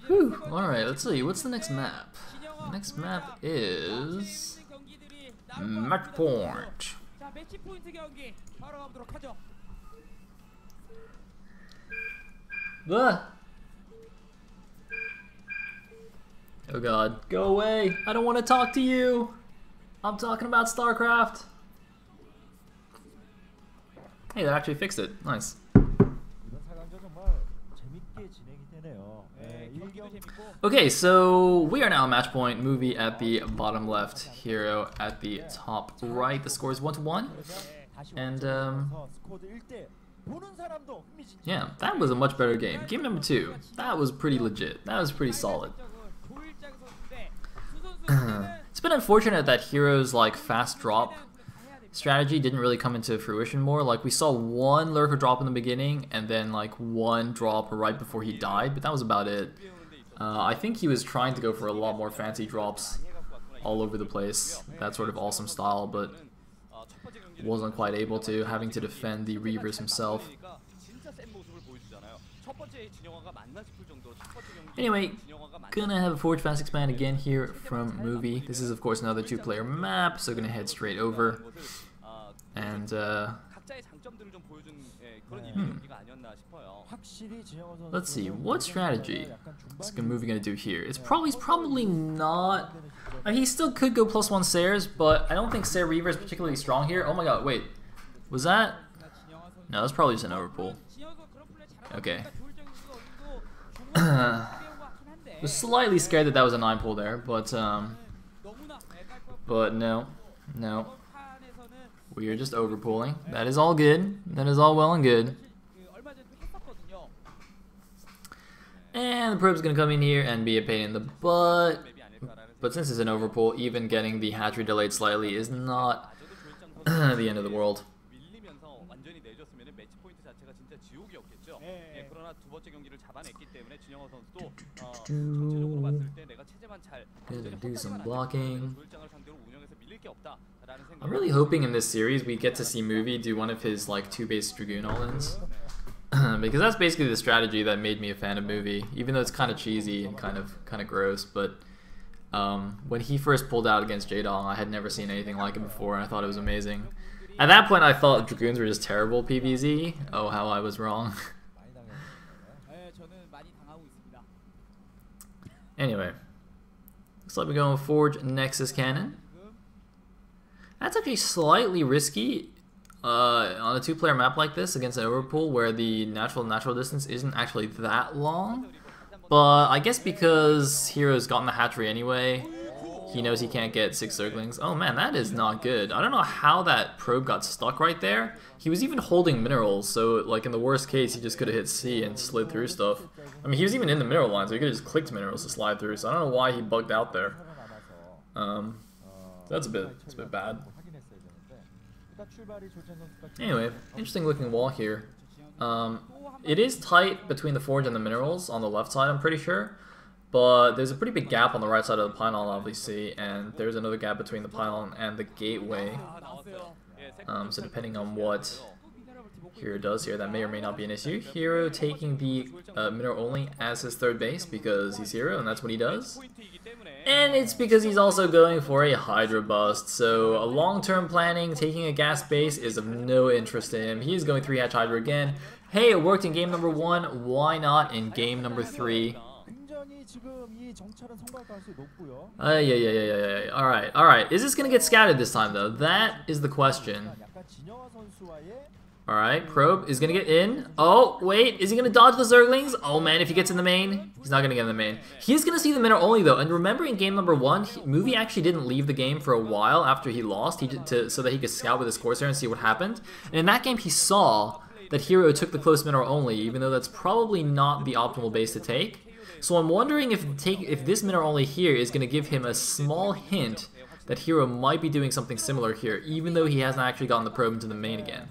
Whew. Alright, let's see. What's the next map? The next map is match point. Oh god, go away! I don't want to talk to you! I'm talking about StarCraft! Hey, that actually fixed it. Nice. Okay, so we are now match point. Movie at the bottom left, Hero at the top right. The score is 1-1. And, yeah, that was a much better game. Game number 2, that was pretty legit. That was pretty solid. It's been unfortunate that Hero's like fast drop strategy didn't really come into fruition more. Like we saw one lurker drop in the beginning and then like one drop right before he died, but that was about it. I think he was trying to go for a lot more fancy drops all over the place, that sort of awesome style, but wasn't quite able to, having to defend the Reavers himself. Anyway, gonna have a Forge Fast Expand again here from Movie. This is of course another 2-player map, so gonna head straight over. And let's see, what strategy is Movie gonna do here? He's probably not. I mean, he still could go +1 Sayres, but I don't think Sayre Reaver is particularly strong here. Oh my god, wait, was that? No, that's probably just an overpull. Okay. Was slightly scared that that was a 9 pull there, but no, we are just overpulling. That is all good. That is all well and good. And the probe's gonna come in here and be a pain in the butt. But since it's an overpull, even getting the hatchery delayed slightly is not the end of the world. Gonna do some blocking. I'm really hoping in this series we get to see Movie do one of his like 2-base Dragoon all-ins. Because that's basically the strategy that made me a fan of Movie, even though it's kind of cheesy and kind of gross. But when he first pulled out against Jaedong, I had never seen anything like it before, and I thought it was amazing. At that point, I thought Dragoons were just terrible PvZ. Oh, how I was wrong. Anyway, looks like we're going with Forge Nexus Cannon. That's actually slightly risky on a 2-player map like this against an overpull where the natural distance isn't actually that long. But I guess because Hero's gotten the hatchery anyway, he knows he can't get 6 Zerglings. Oh man, that is not good. I don't know how that probe got stuck right there. He was even holding minerals, so like in the worst case, he just could have hit C and slid through stuff. I mean, he was even in the mineral line, so he could have just clicked minerals to slide through. So I don't know why he bugged out there. That's a bit bad. Anyway, interesting looking wall here. It is tight between the Forge and the minerals on the left side, I'm pretty sure. But there's a pretty big gap on the right side of the pylon, obviously, and there's another gap between the pylon and the gateway. So depending on what Hero does here, that may or may not be an issue. Hero taking the mineral only as his 3rd base because he's Hero and that's what he does. And it's because he's also going for a Hydra bust, so a long-term planning, taking a gas base is of no interest to him. He is going 3-hatch Hydra again. Hey, it worked in game number 1, why not in game number 3? Yeah. Alright. Is this going to get scattered this time, though? That is the question. Alright, probe is going to get in. Oh, wait, is he going to dodge the Zerglings? Oh man, if he gets in the main, he's not going to get in the main. He's going to see the mineral only, though. And remember in game number 1, Movie actually didn't leave the game for a while after he lost so that he could scout with his Corsair and see what happened. And in that game, he saw that Hero took the close mineral only, even though that's probably not the optimal base to take. So I'm wondering if this mineral only here is going to give him a small hint that Hero might be doing something similar here, even though he hasn't actually gotten the probe into the main again.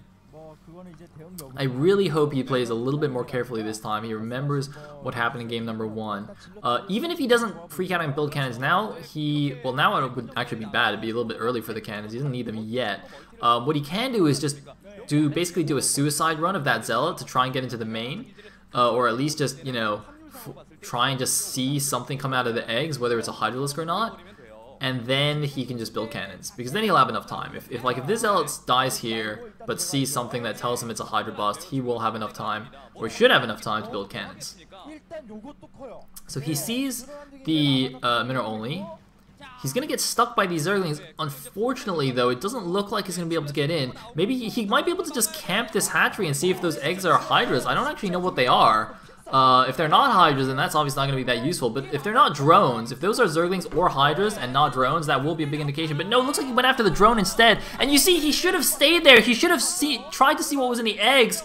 I really hope he plays a little bit more carefully this time. He remembers what happened in game number 1. Even if he doesn't freak out and build cannons now, now it would actually be bad. It'd be a little bit early for the cannons. He doesn't need them yet. What he can do is just basically do a suicide run of that Zealot to try and get into the main, or at least just, you know, try and just see something come out of the eggs, whether it's a Hydralisk or not, and then he can just build cannons, because then he'll have enough time. If this Zealot dies here, but sees something that tells him it's a Hydra bust, he will have enough time, or should have enough time to build cannons. So he sees the Mineral only. He's going to get stuck by these Zerglings. Unfortunately, though, it doesn't look like he's going to be able to get in. Maybe he might be able to just camp this hatchery and see if those eggs are Hydras. I don't actually know what they are. If they're not Hydras, then that's obviously not going to be that useful. But if they're not drones, if those are Zerglings or Hydras and not drones, that will be a big indication. But no, it looks like he went after the drone instead. And you see, he should have stayed there. He should have tried to see what was in the eggs.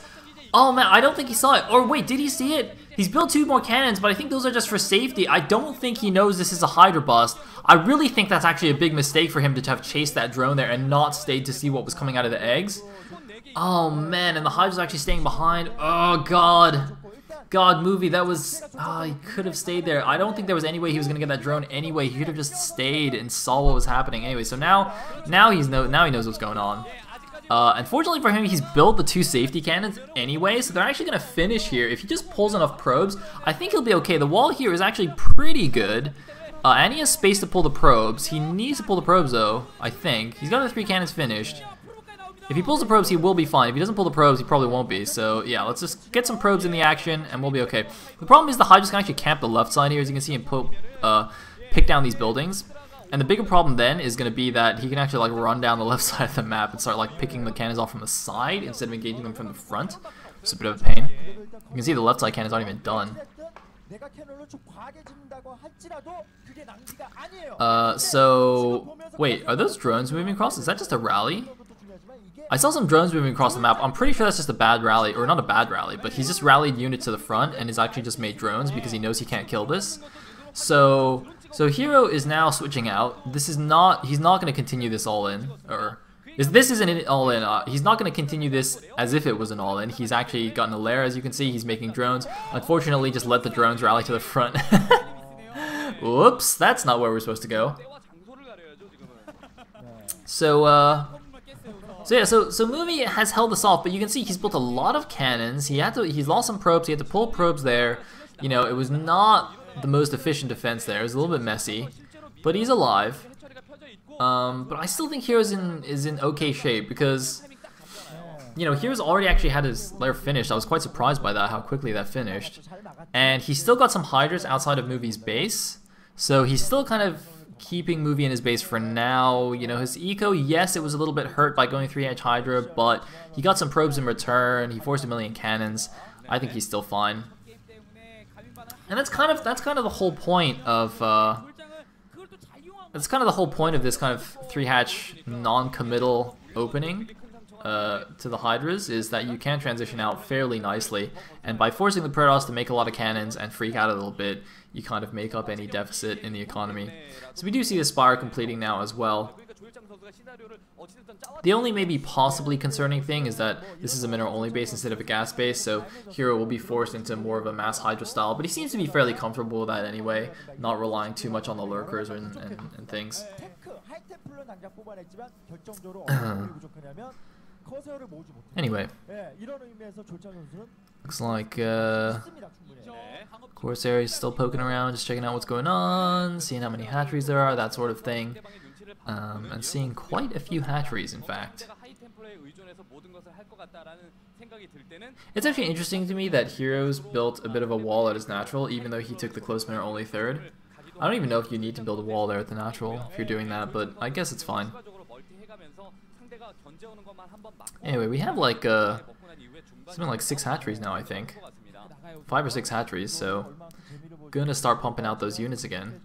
Oh man, I don't think he saw it. Or wait, did he see it? He's built 2 more cannons, but I think those are just for safety. I don't think he knows this is a Hydra bust. I really think that's actually a big mistake for him to have chased that drone there and not stayed to see what was coming out of the eggs. Oh man, and the Hydra's actually staying behind. Oh god. God, movie, that was... Oh, he could have stayed there. I don't think there was any way he was going to get that drone anyway. He could have just stayed and saw what was happening anyway. So now he knows what's going on. Unfortunately for him, he's built the 2 safety cannons anyway, so they're actually going to finish here. If he just pulls enough probes, I think he'll be okay. The wall here is actually pretty good, and he has space to pull the probes. He needs to pull the probes, though, I think. He's got the 3 cannons finished. If he pulls the probes, he will be fine. If he doesn't pull the probes, he probably won't be. So, yeah, let's just get some probes in the action, and we'll be okay. The problem is the Hydras can actually camp the left side here. As you can see him pick down these buildings. And the bigger problem then is going to be that he can actually like run down the left side of the map and start like picking the cannons off from the side instead of engaging them from the front. It's a bit of a pain. You can see the left side cannons aren't even done. So wait, are those drones moving across? Is that just a rally? I saw some drones moving across the map. I'm pretty sure that's just a bad rally, or not a bad rally, but he's just rallied units to the front and has actually just made drones because he knows he can't kill this. So Hero is now switching out. This is not, he's not going to continue this all in, or this isn't an all in. He's not going to continue this as if it was an all in. He's actually gotten a lair, as you can see. He's making drones. Unfortunately, just let the drones rally to the front. Whoops, that's not where we're supposed to go. So Movie has held this off, but you can see he's built a lot of cannons. He's lost some probes. He had to pull probes there. You know, it was not the most efficient defense there. It was a little bit messy, but he's alive. But I still think Hero's is in okay shape because, you know, Hero's already actually had his lair finished. I was quite surprised by that, how quickly that finished. And he's still got some Hydras outside of Movie's base, so he's still kind of keeping Movie in his base for now. You know, his eco, yes, it was a little bit hurt by going 3-edge Hydra, but he got some probes in return. He forced 1,000,000 cannons. I think he's still fine. And that's kind of the whole point of this kind of 3-hatch non-committal opening to the Hydras, is that you can transition out fairly nicely, and by forcing the Protoss to make a lot of cannons and freak out a little bit, you kind of make up any deficit in the economy. So we do see the Spire completing now as well. The only maybe possibly concerning thing is that this is a mineral only base instead of a gas base, so Hero will be forced into more of a mass Hydra style, but he seems to be fairly comfortable with that anyway, not relying too much on the lurkers and things. Anyway, looks like Corsair is still poking around, just checking out what's going on, seeing how many hatcheries there are, that sort of thing. And seeing quite a few hatcheries, in fact. It's actually interesting to me that Heroes built a bit of a wall at his natural, even though he took the close minute only third. I don't even know if you need to build a wall there at the natural if you're doing that, but I guess it's fine. Anyway, we have like something like 6 hatcheries now, I think. 5 or 6 hatcheries, so gonna start pumping out those units again.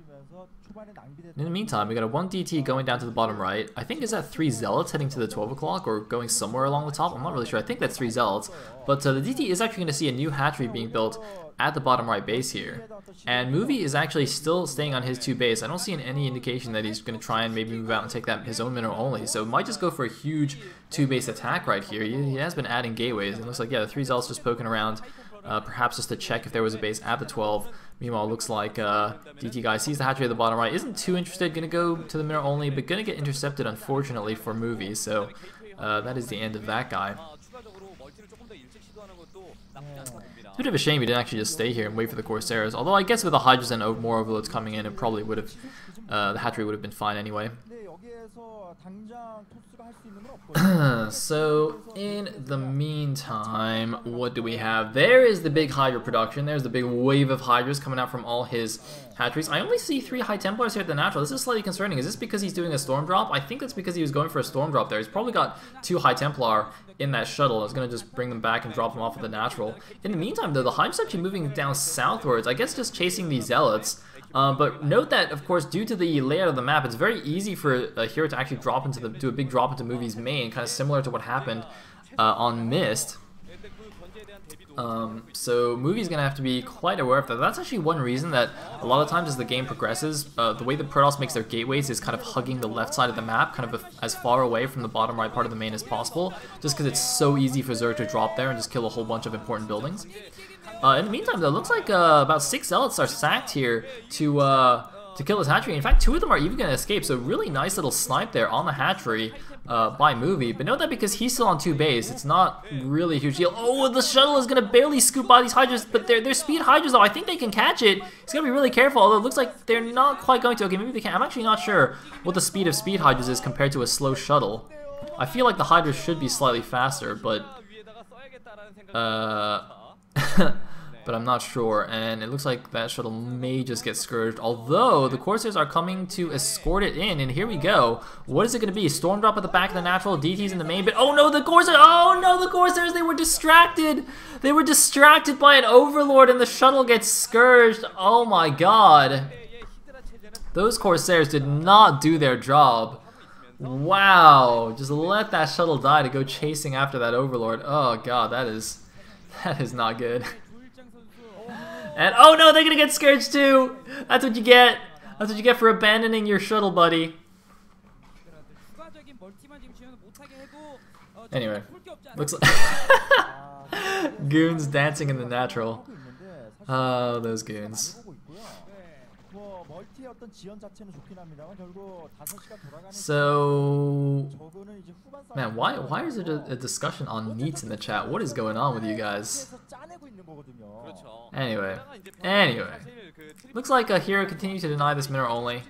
In the meantime, we got a 1 DT going down to the bottom right. I think is that 3 Zealots heading to the 12 o'clock or going somewhere along the top. I'm not really sure. I think that's 3 Zealots. But the DT is actually going to see a new hatchery being built at the bottom right base here. And Movie is actually still staying on his 2 base. I don't see any indication that he's going to try and maybe move out and take that his own mineral only. So might just go for a huge 2 base attack right here. He has been adding gateways. It looks like, yeah, the 3 Zealots just poking around. Perhaps just to check if there was a base at the 12. Meanwhile, it looks like DT guy sees the hatchery at the bottom right, isn't too interested, gonna go to the mirror only, but gonna get intercepted, unfortunately, for Movie, so that is the end of that guy. It's a bit of a shame he didn't actually just stay here and wait for the Corsairs. Although I guess with the Hydras and more overloads coming in, it probably would have, the hatchery would have been fine anyway. So in the meantime, what do we have? There is the big Hydra production. There's the big wave of Hydras coming out from all his hatcheries. I only see 3 High Templars here at the natural. This is slightly concerning. Is this because he's doing a Storm Drop? I think that's because he was going for a Storm Drop there. He's probably got 2 High Templar in that shuttle. It's going to just bring them back and drop them off at the natural. In the meantime, though, the Hydras actually moving down southwards. I guess just chasing these Zealots. But note that, of course, due to the layout of the map, it's very easy for a hero to actually drop into do a big drop into Movie's main, kind of similar to what happened on Mist. So Movie's gonna have to be quite aware of that. That's actually one reason that a lot of times as the game progresses, the way the Protoss makes their gateways is kind of hugging the left side of the map, kind of as far away from the bottom right part of the main as possible, just because it's so easy for Zerg to drop there and just kill a whole bunch of important buildings. In the meantime, though, it looks like about 6 Zealots are sacked here to kill this hatchery. In fact, 2 of them are even going to escape, so really nice little snipe there on the hatchery by Movie. But note that because he's still on 2 base, it's not really a huge deal. Oh, the shuttle is going to barely scoop by these Hydras, but they're speed Hydras, though. I think they can catch it. He's going to be really careful, although it looks like they're not quite going to. Okay, maybe they can. I'm actually not sure what the speed of speed Hydras is compared to a slow shuttle. I feel like the Hydras should be slightly faster, but but I'm not sure, and it looks like that shuttle may just get scourged, although the Corsairs are coming to escort it in, and here we go. What is it going to be? Storm drop at the back of the natural, DTs in the main, but oh no, the Corsairs! Oh no, the Corsairs, they were distracted! They were distracted by an Overlord, and the shuttle gets scourged. Oh my god. Those Corsairs did not do their job. Wow, just let that shuttle die to go chasing after that Overlord. Oh god, that is not good. And oh no, they're gonna get scourged too. That's what you get. That's what you get for abandoning your shuttle, buddy. Anyway, looks like goons dancing in the natural. Oh, those goons. So, man, why is there a discussion on neats in the chat? What is going on with you guys? Anyway, looks like a hero continues to deny this mineral only,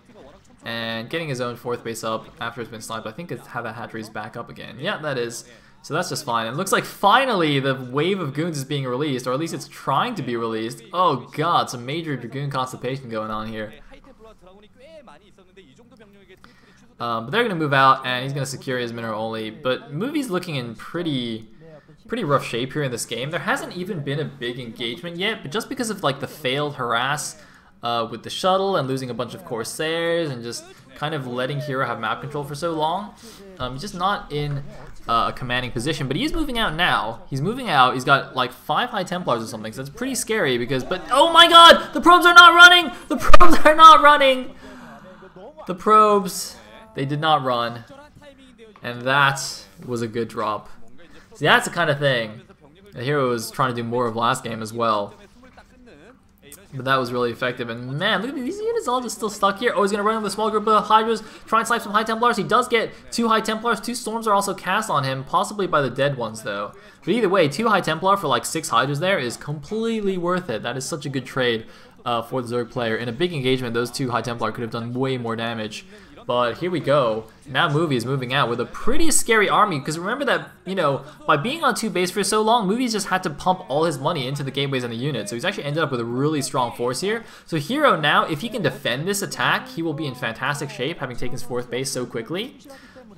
and getting his own 4th base up after it's been sniped. I think it's how that hatchery's back up again. Yeah, that is. So that's just fine. It looks like finally the wave of goons is being released, or at least it's trying to be released. Oh god, some major dragoon constipation going on here. But they're gonna move out, and he's gonna secure his mineral only. But Movie's looking in pretty rough shape here in this game. There hasn't even been a big engagement yet, but just because of like the failed harass with the shuttle and losing a bunch of Corsairs and just kind of letting Hero have map control for so long, he's just not in a commanding position. But he is moving out now. He's moving out. He's got like 5 High Templars or something, so that's pretty scary because, but oh my god, the probes are not running! The probes are not running! The probes, they did not run. And that was a good drop. See, that's the kind of thing the hero was trying to do more of last game as well. But that was really effective. And man, look at these units all just still stuck here. Oh, he's going to run with a small group of Hydras, try and snipe some High Templars. He does get 2 High Templars. 2 Storms are also cast on him, possibly by the dead ones though. But either way, 2 High Templar for like 6 Hydras there is completely worth it. That is such a good trade for the Zerg player. In a big engagement, those 2 High Templar could have done way more damage. But here we go. Now Movie is moving out with a pretty scary army, because remember that, you know, by being on 2 base for so long, Movie's just had to pump all his money into the gateways and the units. So he's actually ended up with a really strong force here. So Hero now, if he can defend this attack, he will be in fantastic shape, having taken his 4th base so quickly.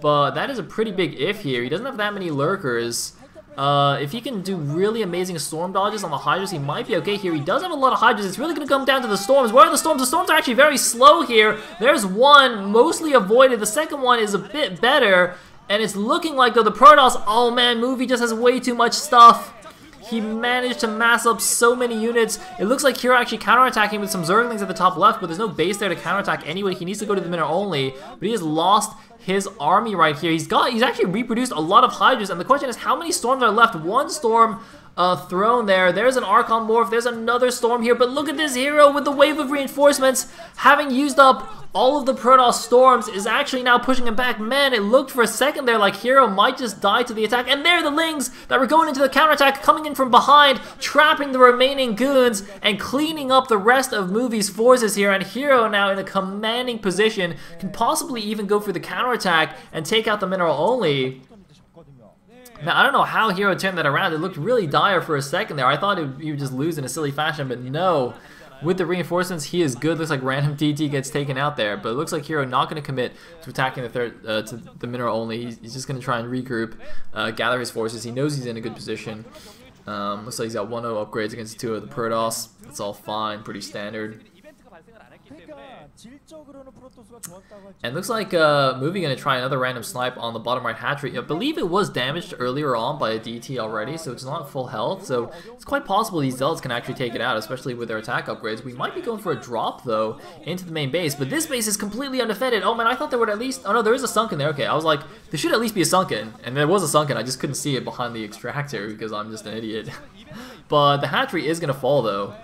But that is a pretty big if here. He doesn't have that many lurkers. If he can do really amazing storm dodges on the Hydras, he might be okay here. He does have a lot of Hydras. It's really going to come down to the storms. Where are the storms? The storms are actually very slow here. There's one, mostly avoided. The second one is a bit better. And it's looking like, though, the Protoss, oh man, Movie just has way too much stuff. He managed to mass up so many units. It looks like Hero actually counterattacking with some Zerglings at the top left, but there's no base there to counterattack anyway. He needs to go to the middle only, but he has lost his army right here. He's actually reproduced a lot of Hydras, and the question is how many storms are left? 1 storm thrown there. There's an Archon Morph. There's another Storm here. But look at this Hero with the wave of reinforcements. Having used up all of the Protoss Storms is actually now pushing him back. Man, it looked for a second there like Hero might just die to the attack. And there are the Lings that were going into the counterattack, coming in from behind, trapping the remaining goons, and cleaning up the rest of Movie's forces here. And Hero now in a commanding position, can possibly even go for the counterattack and take out the mineral only. Now, I don't know how Hero turned that around. It looked really dire for a second there. I thought he would just lose in a silly fashion, but no. With the reinforcements, he is good. Looks like random DT gets taken out there, but it looks like Hero not going to commit to attacking the to the mineral only. He's just going to try and regroup, gather his forces. He knows he's in a good position. Looks like he's got 1-0 upgrades against 2 of the Protoss. It's all fine, pretty standard. And looks like Movie going to try another random snipe on the bottom right hatchery. I believe it was damaged earlier on by a DT already, so it's not full health. So it's quite possible these Zealots can actually take it out, especially with their attack upgrades. We might be going for a drop, though, into the main base. But this base is completely undefended. Oh, man, I thought there would at least... Oh, no, there is a sunken there. Okay, I was like, there should at least be a sunken. And there was a sunken. I just couldn't see it behind the extractor because I'm just an idiot. But the hatchery is going to fall, though.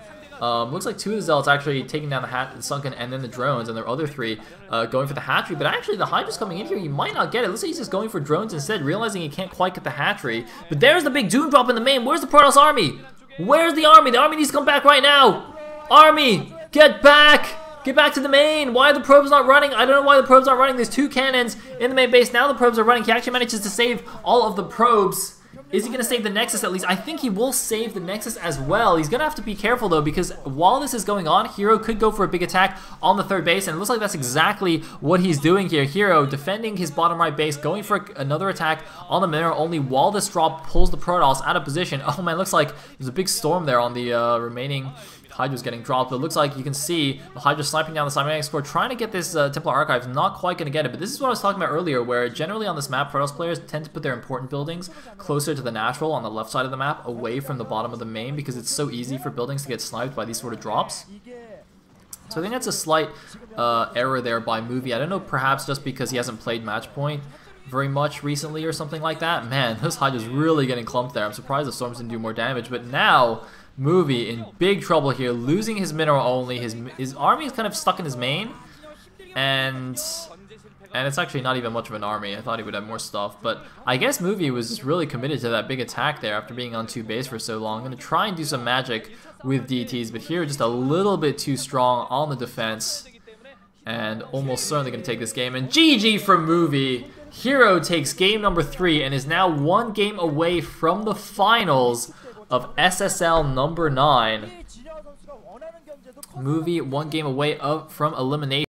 Looks like 2 of the Zealots actually taking down the sunken and then the drones, and their other 3 going for the hatchery. But actually, the Hydra's coming in here. He might not get it. Looks like he's just going for drones instead, realizing he can't quite get the hatchery. But there's the big Doom Drop in the main. Where's the Protoss army? Where's the army? The army needs to come back right now. Army, get back! Get back to the main! Why are the probes not running? I don't know why the probes aren't running. There's 2 cannons in the main base. Now the probes are running. He actually manages to save all of the probes. Is he going to save the Nexus at least? I think he will save the Nexus as well. He's going to have to be careful, though, because while this is going on, Hero could go for a big attack on the 3rd base, and it looks like that's exactly what he's doing here. Hero defending his bottom right base, going for another attack on the mineral only while this drop pulls the Protoss out of position. Oh, man, looks like there's a big storm there on the remaining... Hydra's getting dropped, but it looks like you can see the Hydra sniping down the cybernetic score, trying to get this Templar Archives, not quite going to get it. But this is what I was talking about earlier, where generally on this map, Protoss players tend to put their important buildings closer to the natural on the left side of the map, away from the bottom of the main, because it's so easy for buildings to get sniped by these sort of drops. So I think that's a slight error there by Movie. I don't know, perhaps just because he hasn't played Match Point very much recently or something like that. Man, this Hydra's really getting clumped there. I'm surprised the Storms didn't do more damage, but now... Movie in big trouble here, losing his mineral only. His army is kind of stuck in his main, and it's actually not even much of an army. I thought he would have more stuff, but I guess Movie was just really committed to that big attack there after being on 2 base for so long. I'm going to try and do some magic with DTs, but here just a little bit too strong on the defense, and almost certainly going to take this game. And GG from Movie. Hero takes game number 3 and is now 1 game away from the finals of SSL number 9. Movie 1 game away from elimination.